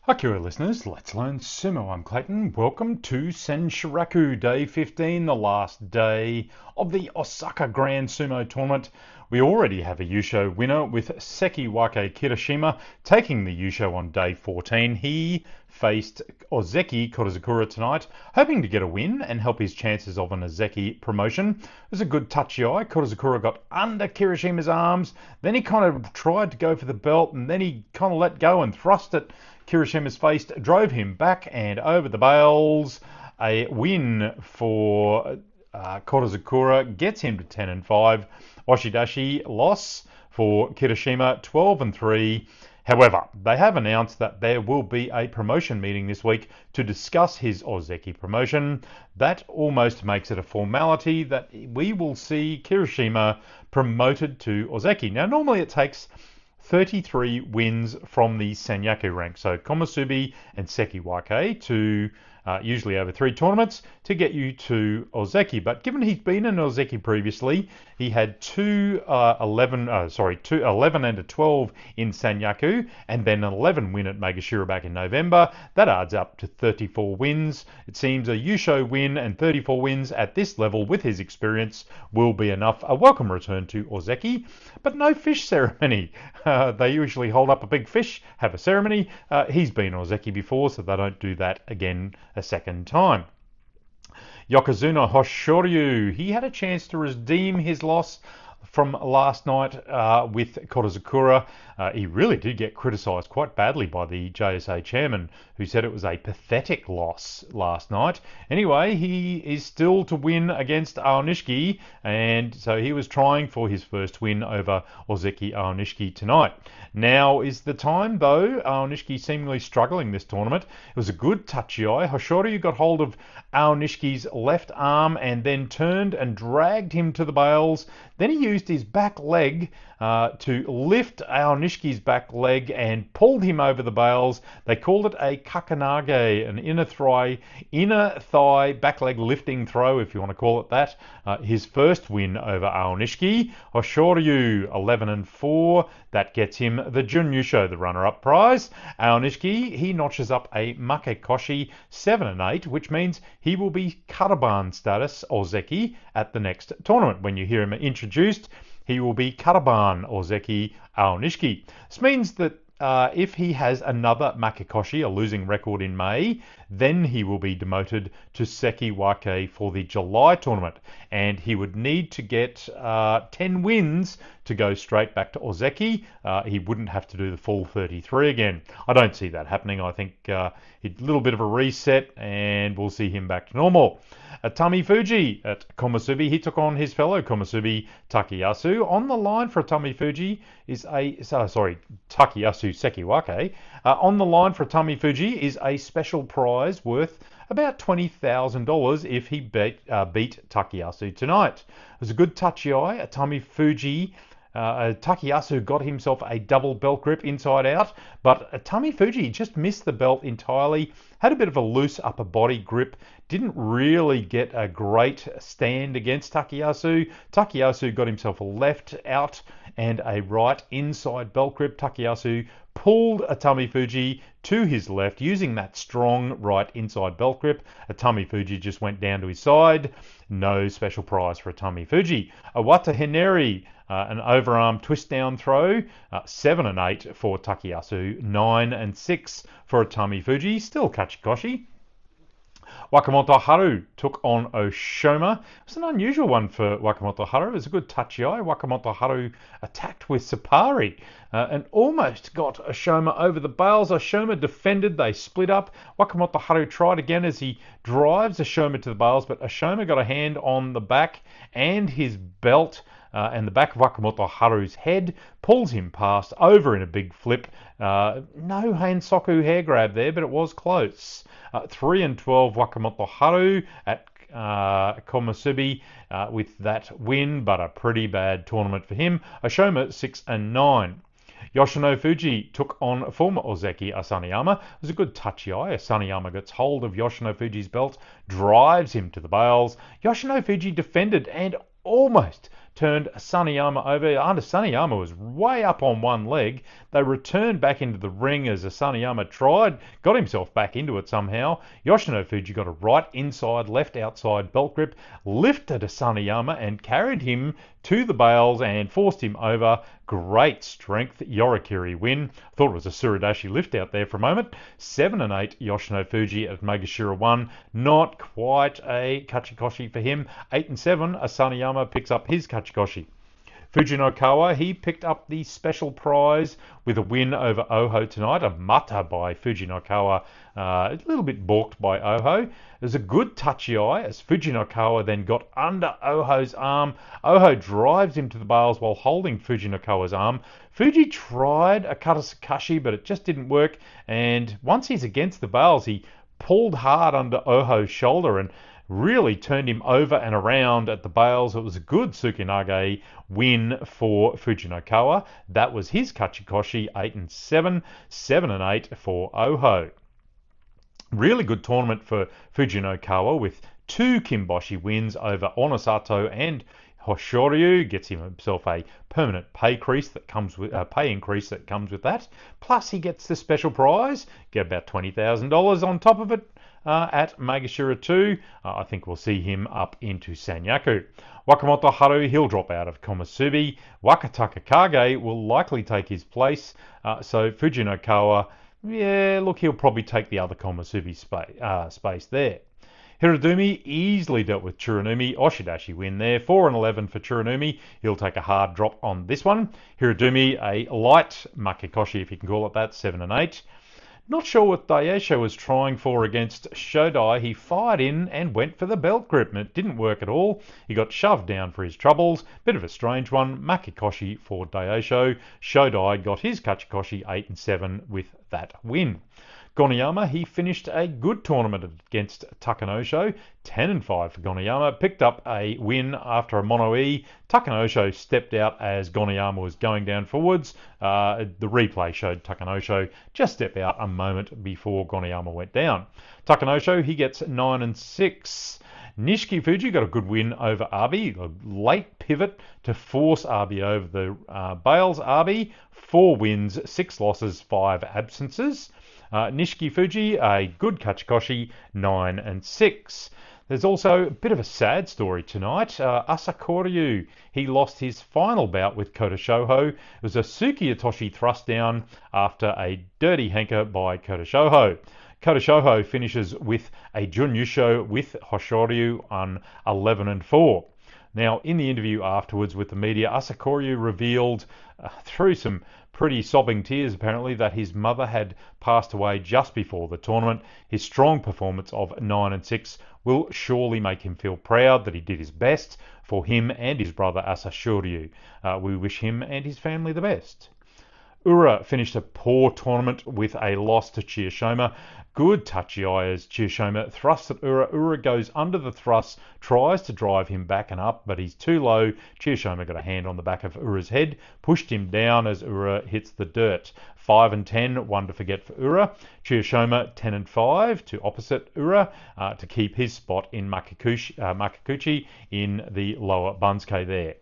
Akira listeners, let's learn sumo. I'm Clayton. Welcome to Senshuraku, day 15, the last day of the Osaka Grand Sumo Tournament. We already have a yusho winner with Sekiwake Kirishima taking the yusho on day 14. He faced Ozeki Kokugikan tonight, hoping to get a win and help his chances of an Ozeki promotion. It was a good touchy eye. Kokugikan got under Kirishima's arms, then he kind of tried to go for the belt, and then he kind of let go and thrust it. Kirishima's face drove him back and over the bales. A win for Kokugikan gets him to 10-5. Oshidashi loss for Kirishima 12-3. However, they have announced that there will be a promotion meeting this week to discuss his Ozeki promotion. That almost makes it a formality that we will see Kirishima promoted to Ozeki. Now, normally it takes 33 wins from the Senyaku rank, so Komusubi and Sekiwake, to usually over 3 tournaments, to get you to Ozeki. But given he's been in Ozeki previously, he had 11 and a 12 in Senyaku, and then an 11 win at Megashira back in November. That adds up to 34 wins. It seems a yusho win and 34 wins at this level with his experience will be enough. A welcome return to Ozeki, but no fish ceremony. They usually hold up a big fish, have a ceremony. He's been Ozeki before, so they don't do that again a second time. Yokozuna Hoshoryu, he had a chance to redeem his loss from last night with Kokugikan. He really did get criticised quite badly by the JSA chairman, who said it was a pathetic loss last night. Anyway, he is still to win against Aonishiki, and so he was trying for his first win over Ozeki Aonishiki tonight. Now is the time, though. Aonishiki seemingly struggling this tournament. It was a good touchy eye. Hoshoryu got hold of Aonishiki's left arm and then turned and dragged him to the bales. Then he used his back leg to lift Aonishiki's back leg and pulled him over the bales. They called it a kakanage, an inner thigh back leg lifting throw, if you want to call it that. His first win over Aonishiki. Hoshoryu 11-4. That gets him the Jun Yusho, the runner-up prize. Aonishiki, he notches up a make koshi 7-8, which means he will be Karaban status Ozeki at the next tournament. When you hear him introduced, he will be Karaban Ozeki Aonishiki. This means that if he has another Makekoshi, a losing record in May, then he will be demoted to Sekiwake for the July tournament. And he would need to get 10 wins to go straight back to Ozeki. He wouldn't have to do the full 33 again. I don't see that happening. I think a little bit of a reset and we'll see him back to normal. Tamifuji at Komusubi, he took on his fellow Komusubi Takayasu. On the line for Tamifuji is Takayasu Sekiwake. On the line for Tamifuji is a special prize worth about $20,000 if he beat Takayasu tonight. It was a good touchy eye. Tamifuji Takayasu got himself a double belt grip inside out, but Tamifuji just missed the belt entirely, had a bit of a loose upper body grip, didn't really get a great stand against Takayasu. Takayasu got himself a left out and a right inside belt grip. Takayasu pulled Tamifuji to his left using that strong right inside belt grip. Tamifuji just went down to his side. No special prize for Tamifuji. Awata Hineri, an overarm twist down throw, 7-8 for Takayasu, 9-6 for Tamifuji, still Kachikoshi. Wakamoto Haru took on Oshoma. It was an unusual one for Wakamoto Haru. It was a good touchy eye. Wakamoto Haru attacked with Sapari and almost got Oshoma over the bales. Oshoma defended. They split up. Wakamoto Haru tried again as he drives Oshoma to the bales, but Oshoma got a hand on the back and his belt and the back of Wakamoto Haru's head, pulls him past over in a big flip. No Hansoku hair grab there, but it was close. 3-12 Wakamoto Haru at Komusubi with that win, but a pretty bad tournament for him. Oshoma 6-9. Yoshino Fuji took on former Ozeki Asaniyama. It was a good touchy eye. Asaniyama gets hold of Yoshino Fuji's belt, drives him to the bales. Yoshino Fuji defended and almost turned Sanayama over. Sanayama was way up on one leg. They returned back into the ring as Sanayama got himself back into it somehow. Yoshino Fuji got a right inside, left outside belt grip, lifted Sanayama and carried him to the bales and forced him over. Great strength, Yorikiri win. Thought it was a Suradashi lift out there for a moment. 7-8 Yoshino Fuji at Megashira 1. Not quite a Kachikoshi for him. 8-7 Sanayama picks up his Kachikoshi. Fujinokawa, he picked up the special prize with a win over Oho tonight. A mata by Fujinokawa, a little bit balked by Oho. It was a good touchy eye as Fujinokawa then got under Oho's arm. Oho drives him to the bales while holding Fujinokawa's arm. Fuji tried a Katasakashi, but it just didn't work. And once he's against the bales, he pulled hard under Oho's shoulder and really turned him over and around at the bales. It was a good Tsukinage win for Fujinokawa. That was his Kachikoshi, 8-7, 7-8 for Oho. Really good tournament for Fujinokawa with 2 Kimboshi wins over Onosato and Hoshoryu. Gets himself a permanent pay increase that comes with that. Plus he gets the special prize, get about $20,000 on top of it. At Megashira 2, I think we'll see him up into Sanyaku. Wakamoto Haru, he'll drop out of Komusubi. Wakataka Kage will likely take his place. So Fujinokawa, he'll probably take the other Komusubi space there. Hirodumi easily dealt with Tsuranumi. Oshidashi win there. 4-11 for Tsuranumi. He'll take a hard drop on this one. Hirodumi, a light Makikoshi, if you can call it that, 7-8. Not sure what Daisho was trying for against Shodai. He fired in and went for the belt grip, and it didn't work at all. He got shoved down for his troubles. Bit of a strange one. Makikoshi for Daisho. Shodai got his Kachikoshi 8-7 with that win. Goniyama, he finished a good tournament against Takanosho, 10-5 for Goniyama, picked up a win after a mono-e. Takanosho stepped out as Goniyama was going down forwards. The replay showed Takanosho just step out a moment before Goniyama went down. Takanosho, he gets 9-6. Nishiki Fuji got a good win over Abi, a late pivot to force Abi over the bales. Abi, 4 wins, 6 losses, 5 absences. Nishiki Fuji, a good Kachikoshi, 9-6. There's also a bit of a sad story tonight. Asakoryu, he lost his final bout with Kota Shoho. It was a Tsukiyatoshi thrust down after a dirty hanker by Kota Shoho. Kota Shoho finishes with a Jun Yusho with Hoshoryu on 11-4. Now, in the interview afterwards with the media, Asakoryu revealed, through some pretty sobbing tears apparently, that his mother had passed away just before the tournament. His strong performance of 9-6 will surely make him feel proud that he did his best for him and his brother Asashoryu. We wish him and his family the best. Ura finished a poor tournament with a loss to Chiyoshima. Good touchy eye as Chiyoshima thrusts at Ura. Ura goes under the thrust, tries to drive him back and up, but he's too low. Chiyoshima got a hand on the back of Ura's head, pushed him down as Ura hits the dirt. 5-10, one to forget for Ura. Chiyoshima 10-5 to opposite Ura to keep his spot in Makakuchi in the lower Bansuke there.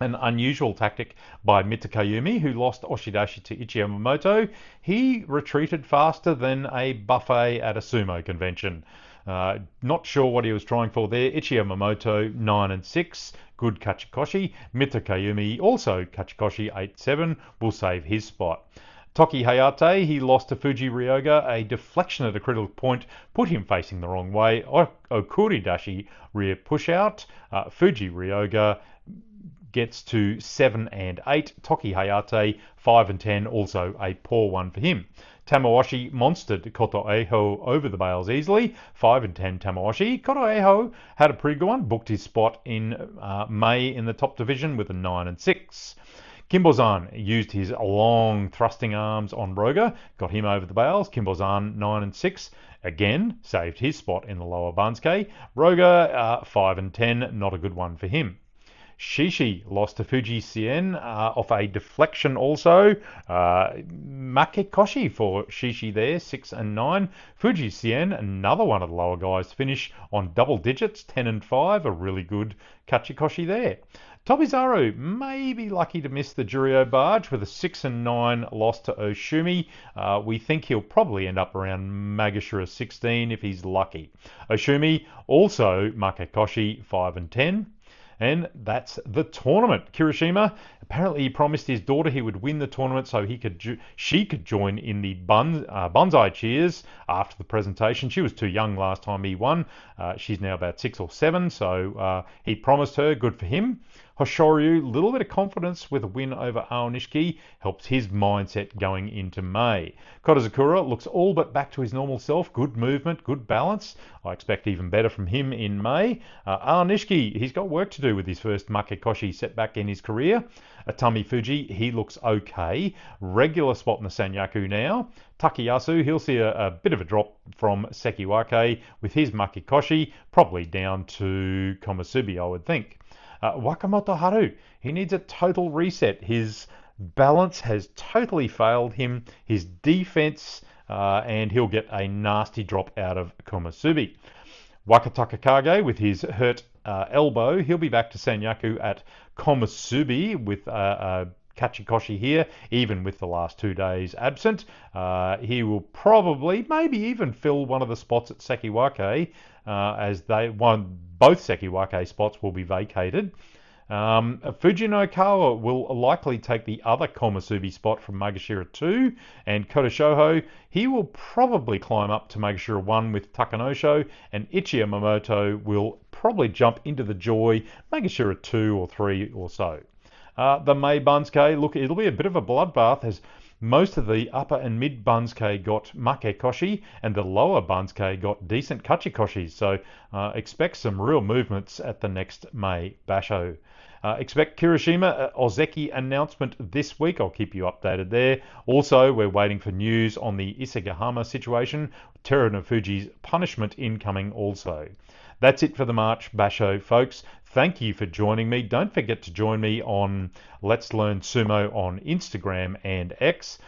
An unusual tactic by Mitakayumi, who lost Oshidashi to Ichiyamamoto. He retreated faster than a buffet at a sumo convention. Not sure what he was trying for there. Ichiyamamoto 9-6, good Kachikoshi. Mitakayumi also Kachikoshi 8-7, will save his spot. Toki Hayate, he lost to Fuji Ryoga. A deflection at a critical point put him facing the wrong way. Okuridashi rear push out. Fuji Ryoga gets to 7-8. Toki Hayate 5-10, also a poor one for him. Tamawashi monstered Koto Eho over the bales easily. 5-10 Tamawashi. Koto Eho had a pretty good one, booked his spot in May in the top division with a 9-6. Kimbozan used his long thrusting arms on Roga, got him over the bales. Kimbozan 9-6. Again, saved his spot in the lower Bansuke. Roga 5-10, not a good one for him. Shishi lost to Fuji Sien off a deflection also. Make koshi for Shishi there, 6 and 9. Fuji Sien, another one of the lower guys, finish on double digits, 10 and 5. A really good kachi koshi there. Tobizaru may be lucky to miss the Juryo barge with a 6 and 9 loss to Oshumi. We think he'll probably end up around Magashira 16 if he's lucky. Oshumi also Makekoshi 5 and 10. And that's the tournament. Kirishima, apparently he promised his daughter he would win the tournament so she could join in the bonsai cheers after the presentation. She was too young last time he won. She's now about 6 or 7, so he promised her. Good for him. Hoshoryu, a little bit of confidence with a win over Aonishiki, helps his mindset going into May. Kodazakura looks all but back to his normal self. Good movement, good balance. I expect even better from him in May. Aonishiki, he's got work to do with his first Makekoshi setback in his career. Atami Fuji, he looks okay. Regular spot in the Senshuraku now. Takayasu, he'll see a bit of a drop from Sekiwake with his Makekoshi, probably down to Komusubi, I would think. Wakamoto Haru, he needs a total reset. His balance has totally failed him. His defense, and he'll get a nasty drop out of Komusubi. Wakataka Kage with his hurt elbow, he'll be back to Senshuraku at Komusubi with Kachikoshi here, even with the last 2 days absent. He will probably, maybe even fill one of the spots at Sekiwake, as both Sekiwake spots will be vacated. Fujinokawa will likely take the other Komusubi spot from Magashira 2, and Kodashoho, he will probably climb up to Magashira 1 with Takanosho, and Ichi Yamamoto will probably jump into the Joy, Magashira 2 or 3 or so. The May Bunsuke, look, it'll be a bit of a bloodbath as most of the upper and mid Bunsuke got Makekoshi and the lower Bunsuke got decent Kachikoshis. So expect some real movements at the next May Basho. Expect Kirishima Ozeki announcement this week. I'll keep you updated there. Also, we're waiting for news on the Isegahama situation. Terunofuji's punishment incoming also. That's it for the March Basho, folks. Thank you for joining me. Don't forget to join me on Let's Learn Sumo on Instagram and X.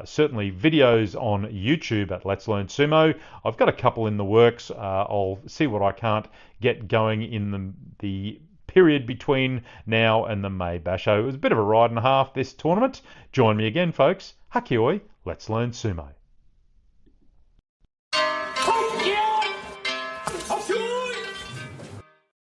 Certainly videos on YouTube at Let's Learn Sumo. I've got a couple in the works. I'll see what I can't get going in the period between now and the May Basho. It was a bit of a ride and a half, this tournament. Join me again, folks. Hakioi, Let's Learn Sumo.